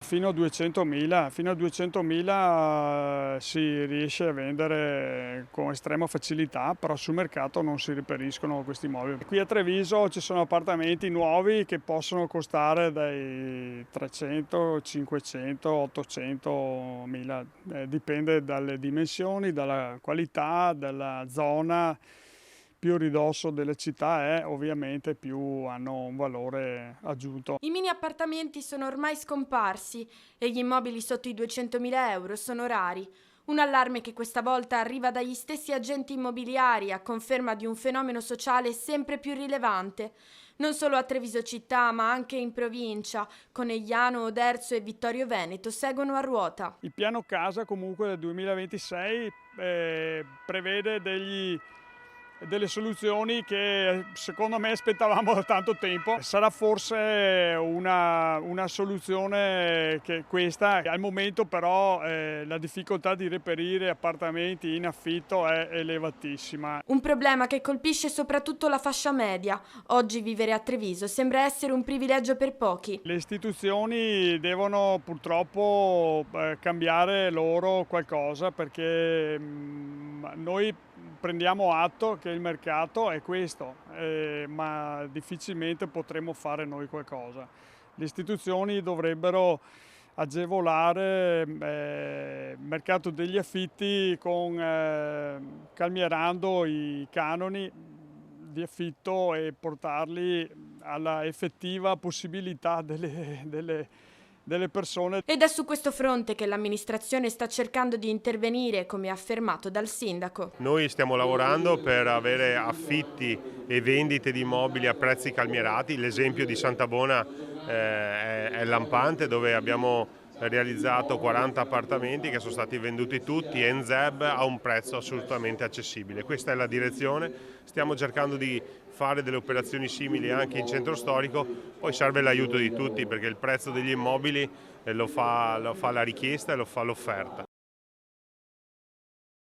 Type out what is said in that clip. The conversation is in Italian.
Fino a 200.000, fino a 200.000 si riesce a vendere con estrema facilità, però sul mercato non si reperiscono questi mobili. Qui a Treviso ci sono appartamenti nuovi che possono costare dai 300, 500, 800.000, dipende dalle dimensioni, dalla qualità, dalla zona. Più a ridosso delle città ovviamente più hanno un valore aggiunto. I mini appartamenti sono ormai scomparsi e gli immobili sotto i 200.000 euro sono rari. Un allarme che questa volta arriva dagli stessi agenti immobiliari a conferma di un fenomeno sociale sempre più rilevante. Non solo a Treviso città, ma anche in provincia. Conegliano, Oderzo e Vittorio Veneto seguono a ruota. Il piano casa comunque del 2026 prevede delle soluzioni che secondo me aspettavamo da tanto tempo. Sarà forse una soluzione che questa, al momento però la difficoltà di reperire appartamenti in affitto è elevatissima. Un problema che colpisce soprattutto la fascia media. Oggi vivere a Treviso sembra essere un privilegio per pochi. Le istituzioni devono purtroppo cambiare loro qualcosa perché noi prendiamo atto che il mercato è questo, ma difficilmente potremo fare noi qualcosa. Le istituzioni dovrebbero agevolare il mercato degli affitti calmierando i canoni di affitto e portarli alla effettiva possibilità delle persone. Ed è su questo fronte che l'amministrazione sta cercando di intervenire, come affermato dal sindaco. Noi stiamo lavorando per avere affitti e vendite di immobili a prezzi calmierati. L'esempio di Santabona è lampante, dove abbiamo realizzato 40 appartamenti che sono stati venduti tutti en ZEB a un prezzo assolutamente accessibile. Questa è la direzione, stiamo cercando di fare delle operazioni simili anche in centro storico, poi serve l'aiuto di tutti perché il prezzo degli immobili lo fa la richiesta e lo fa l'offerta.